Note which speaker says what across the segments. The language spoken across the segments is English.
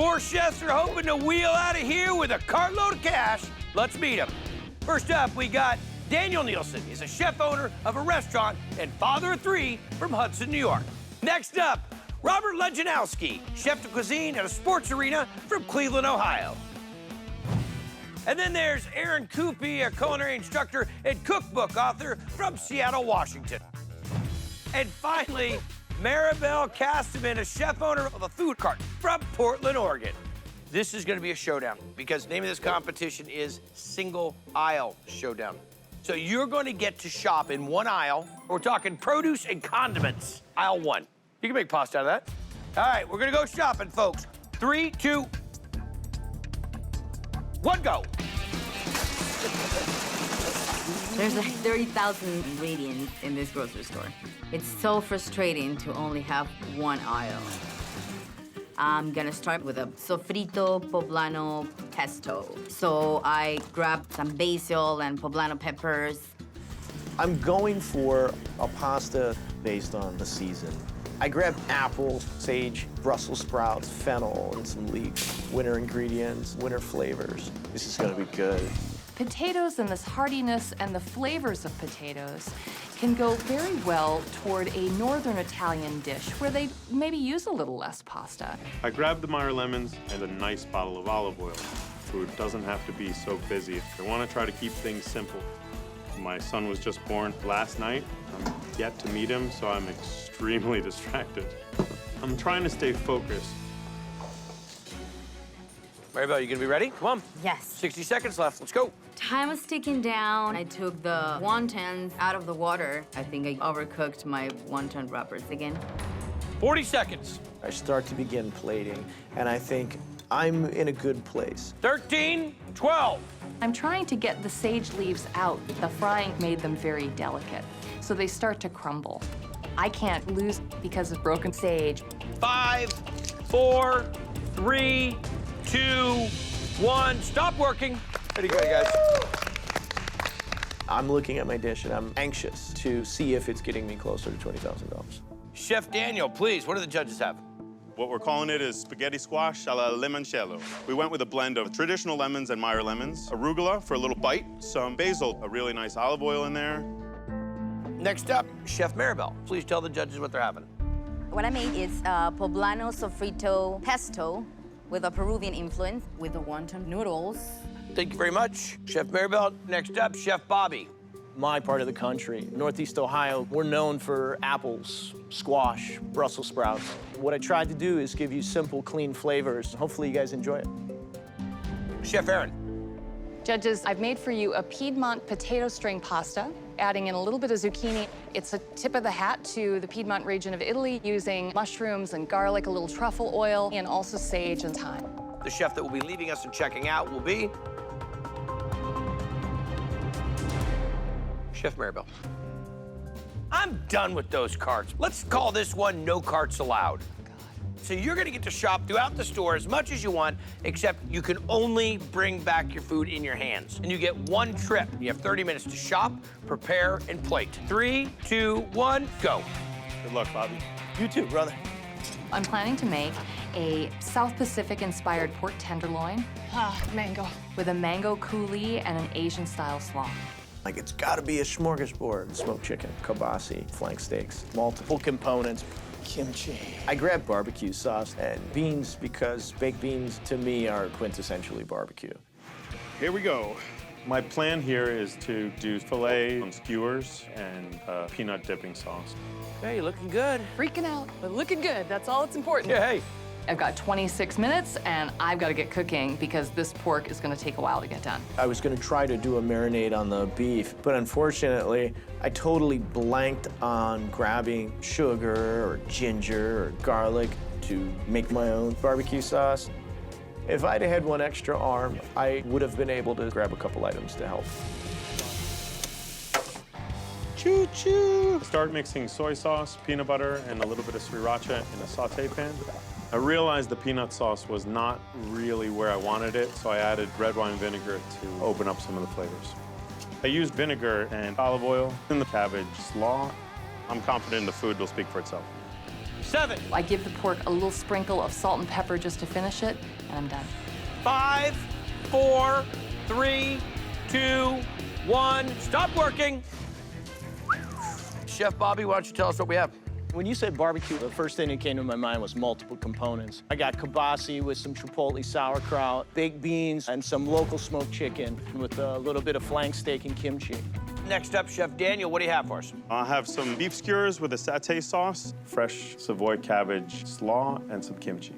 Speaker 1: 4 chefs are hoping to wheel out of here with a cartload of cash. Let's meet them. First up, we got Daniel Nielsen. He's a chef owner of a restaurant and father of 3 from Hudson, New York. Next up, Robert Lejanowski, chef de cuisine at a sports arena from Cleveland, Ohio. And then there's Aaron Coopy, a culinary instructor and cookbook author from Seattle, Washington. And finally, Maribel Castaman, a chef owner of a food cart from Portland, Oregon. This is gonna be a showdown because the name of this competition is Single Aisle Showdown. So you're gonna get to shop in one aisle. We're talking produce and condiments, aisle 1. You can make pasta out of that. All right, we're gonna go shopping, folks. 3, 2, 1, go.
Speaker 2: There's like 30,000 ingredients in this grocery store. It's so frustrating to only have one aisle. I'm gonna start with a sofrito poblano pesto. So I grabbed some basil and poblano peppers.
Speaker 3: I'm going for a pasta based on the season. I grabbed apple, sage, Brussels sprouts, fennel, and some leeks. Winter ingredients, winter flavors. This is gonna be good.
Speaker 4: Potatoes and this hardiness and the flavors of potatoes can go very well toward a northern Italian dish where they maybe use a little less pasta.
Speaker 5: I grabbed the Meyer lemons and a nice bottle of olive oil. Food doesn't have to be so busy. I want to try to keep things simple. My son was just born last night. I'm yet to meet him, so I'm extremely distracted. I'm trying to stay focused.
Speaker 1: Maribel, you gonna be ready? Come on.
Speaker 2: Yes.
Speaker 1: 60 seconds left, let's go.
Speaker 2: Time was ticking down. I took the wontons out of the water. I think I overcooked my wonton wrappers again.
Speaker 1: 40 seconds.
Speaker 3: I start to begin plating, and I think I'm in a good place.
Speaker 1: 13, 12.
Speaker 4: I'm trying to get the sage leaves out. The frying made them very delicate, so they start to crumble. I can't lose because of broken sage.
Speaker 1: 5, 4, 3, 2, 1. Stop working. Pretty good, guys.
Speaker 3: I'm looking at my dish, and I'm anxious to see if it's getting me closer to $20,000.
Speaker 1: Chef Daniel, please, what do the judges have?
Speaker 5: What we're calling it is spaghetti squash alla limoncello. We went with a blend of traditional lemons and Meyer lemons, arugula for a little bite, some basil, a really nice olive oil in there.
Speaker 1: Next up, Chef Maribel. Please tell the judges what they're having.
Speaker 2: What I made is poblano sofrito pesto with a Peruvian influence with the wonton noodles.
Speaker 1: Thank you very much, Chef Maribel. Next up, Chef Bobby.
Speaker 3: My part of the country, Northeast Ohio, we're known for apples, squash, Brussels sprouts. What I tried to do is give you simple, clean flavors. Hopefully you guys enjoy it.
Speaker 1: Chef Aaron.
Speaker 4: Judges, I've made for you a Piedmont potato string pasta, adding in a little bit of zucchini. It's a tip of the hat to the Piedmont region of Italy, using mushrooms and garlic, a little truffle oil, and also sage and thyme.
Speaker 1: The chef that will be leaving us and checking out will be Chef Maribel. I'm done with those carts. Let's call this one No Carts Allowed. So you're gonna get to shop throughout the store as much as you want, except you can only bring back your food in your hands. And you get one trip. You have 30 minutes to shop, prepare, and plate. 3, 2, 1, go.
Speaker 5: Good luck, Bobby.
Speaker 3: You too, brother.
Speaker 4: I'm planning to make a South Pacific-inspired pork tenderloin. Mango. With a mango coulis and an Asian-style slaw.
Speaker 3: Like, it's gotta be a smorgasbord. Smoked chicken, kibasi, flank steaks, multiple components. Kimchi. I grabbed barbecue sauce and beans because baked beans, to me, are quintessentially barbecue.
Speaker 5: Here we go. My plan here is to do filet on skewers and peanut dipping sauce.
Speaker 1: Hey, you're looking good.
Speaker 4: Freaking out, but looking good. That's all that's important.
Speaker 1: Yeah, hey.
Speaker 4: I've got 26 minutes, and I've got to get cooking because this pork is going to take a while to get done.
Speaker 3: I was gonna try to do a marinade on the beef, but unfortunately, I totally blanked on grabbing sugar or ginger or garlic to make my own barbecue sauce. If I'd had one extra arm, I would have been able to grab a couple items to help.
Speaker 5: Choo-choo! Start mixing soy sauce, peanut butter, and a little bit of sriracha in a saute pan. I realized the peanut sauce was not really where I wanted it, so I added red wine vinegar to open up some of the flavors. I used vinegar and olive oil in the cabbage slaw. I'm confident the food will speak for itself.
Speaker 1: 7,
Speaker 4: I give the pork a little sprinkle of salt and pepper just to finish it, and I'm done.
Speaker 1: 5, 4, 3, 2, 1. Stop working. Chef Bobby, why don't you tell us what we have?
Speaker 3: When you said barbecue, the first thing that came to my mind was multiple components. I got kibasi with some chipotle sauerkraut, baked beans, and some local smoked chicken with a little bit of flank steak and kimchi.
Speaker 1: Next up, Chef Daniel, what do you have for us?
Speaker 5: I'll have some beef skewers with a satay sauce, fresh Savoy cabbage slaw, and some kimchi.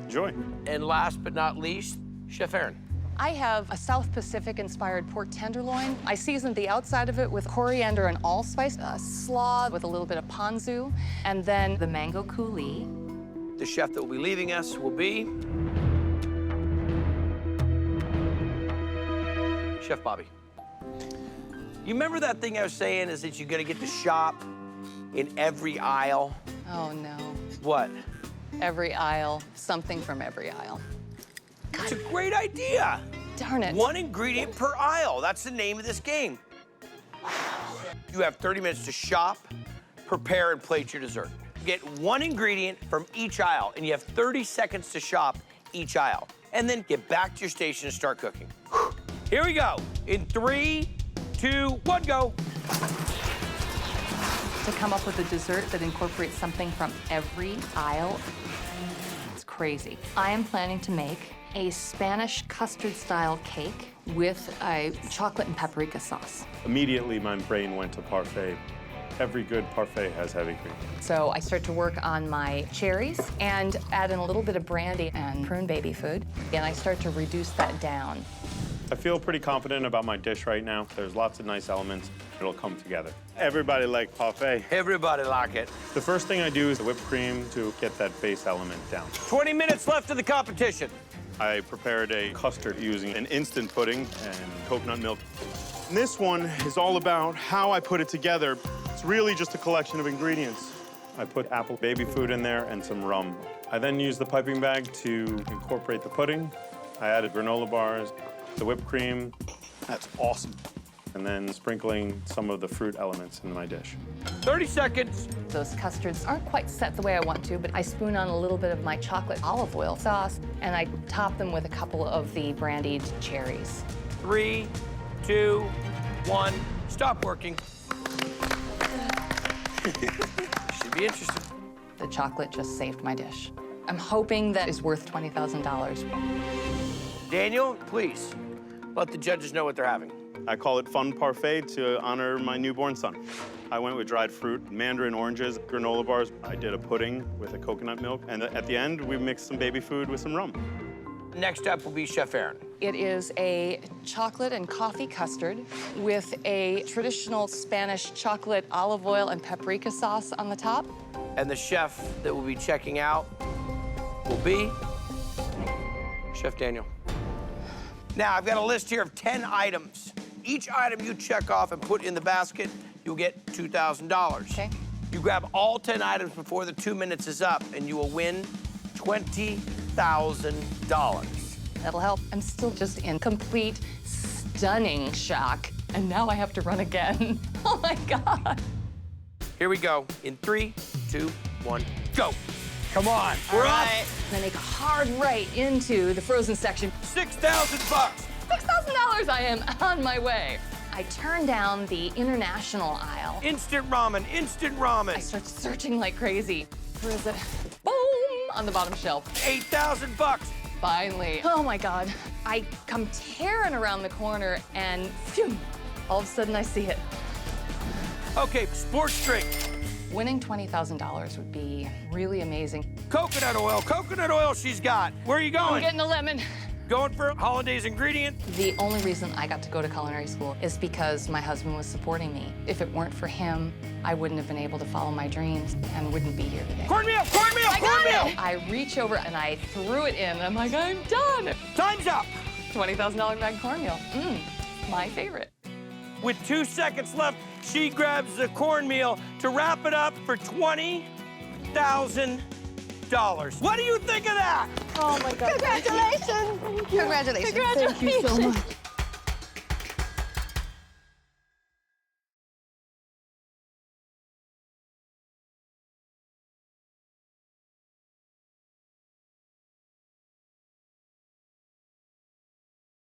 Speaker 5: Enjoy.
Speaker 1: And last but not least, Chef Aaron.
Speaker 4: I have a South Pacific-inspired pork tenderloin. I seasoned the outside of it with coriander and allspice, a slaw with a little bit of ponzu, and then
Speaker 2: The mango coulis.
Speaker 1: The chef that will be leaving us will be Chef Bobby. You remember that thing I was saying is that you're gonna get to shop in every aisle?
Speaker 4: oh no,
Speaker 1: What?
Speaker 4: every aisle, something from every aisle.
Speaker 1: It's a great idea.
Speaker 4: Darn it.
Speaker 1: One ingredient per aisle. That's the name of this game. You have 30 minutes to shop, prepare, and plate your dessert. Get one ingredient from each aisle, and you have 30 seconds to shop each aisle. And then get back to your station and start cooking. Here we go. In 3, 2, 1, go.
Speaker 4: To come up with a dessert that incorporates something from every aisle, it's crazy. I am planning to make a Spanish custard-style cake with a chocolate and paprika sauce.
Speaker 5: Immediately, my brain went to parfait. Every good parfait has heavy cream.
Speaker 4: So I start to work on my cherries and add in a little bit of brandy and prune baby food, and I start to reduce that down.
Speaker 5: I feel pretty confident about my dish right now. There's lots of nice elements. It'll come together. Everybody likes parfait.
Speaker 1: Everybody like it.
Speaker 5: The first thing I do is whipped cream to get that base element down.
Speaker 1: 20 minutes left of the competition.
Speaker 5: I prepared a custard using an instant pudding and coconut milk. And this one is all about how I put it together. It's really just a collection of ingredients. I put apple baby food in there and some rum. I then used the piping bag to incorporate the pudding. I added granola bars, the whipped cream. That's awesome. And then sprinkling some of the fruit elements in my dish.
Speaker 1: 30 seconds.
Speaker 4: Those custards aren't quite set the way I want to, but I spoon on a little bit of my chocolate olive oil sauce, and I top them with a couple of the brandied cherries.
Speaker 1: 3, 2, 1. Stop working. Should be interesting.
Speaker 4: The chocolate just saved my dish. I'm hoping that is worth $20,000.
Speaker 1: Daniel, please let the judges know what they're having.
Speaker 5: I call it Fun Parfait to honor my newborn son. I went with dried fruit, mandarin oranges, granola bars. I did a pudding with a coconut milk, and at the end, we mixed some baby food with some rum.
Speaker 1: Next up will be Chef Aaron.
Speaker 4: It is a chocolate and coffee custard with a traditional Spanish chocolate olive oil and paprika sauce on the top.
Speaker 1: And the chef that will be checking out will be Chef Daniel. Now, I've got a list here of 10 items. Each item you check off and put in the basket, you'll get $2,000.
Speaker 4: Okay.
Speaker 1: You grab all 10 items before the 2 minutes is up, and you will win $20,000.
Speaker 4: That'll help. I'm still just in complete, stunning shock. And now I have to run again. Oh my God.
Speaker 1: Here we go. In 3, 2, 1, go. Come on, we're
Speaker 4: All
Speaker 1: up.
Speaker 4: right. I make a hard right into the frozen section.
Speaker 1: $6,000.
Speaker 4: $6,000, I am on my way. I turn down the international aisle.
Speaker 1: Instant ramen, instant ramen.
Speaker 4: I start searching like crazy. Where is it? Boom! On the bottom shelf.
Speaker 1: $8,000.
Speaker 4: Finally. Oh my God. I come tearing around the corner and phew, all of a sudden I see it.
Speaker 1: Okay, sports drink.
Speaker 4: Winning $20,000 would be really amazing.
Speaker 1: Coconut oil she's got. Where are you
Speaker 4: I'm
Speaker 1: going?
Speaker 4: getting a lemon.
Speaker 1: Going for holidays ingredient?
Speaker 4: The only reason I got to go to culinary school is because my husband was supporting me. If it weren't for him, I wouldn't have been able to follow my dreams and wouldn't be here today.
Speaker 1: Cornmeal, cornmeal,
Speaker 4: I got
Speaker 1: cornmeal!
Speaker 4: it! I reach over and I threw it in. I'm like, I'm done.
Speaker 1: Time's up.
Speaker 4: $20,000 bag of cornmeal. My favorite.
Speaker 1: With 2 seconds left, she grabs the cornmeal to wrap it up for $20,000. What do you think of that?
Speaker 4: Oh my God.
Speaker 6: Congratulations. Congratulations.
Speaker 4: Congratulations.
Speaker 6: Thank you so much.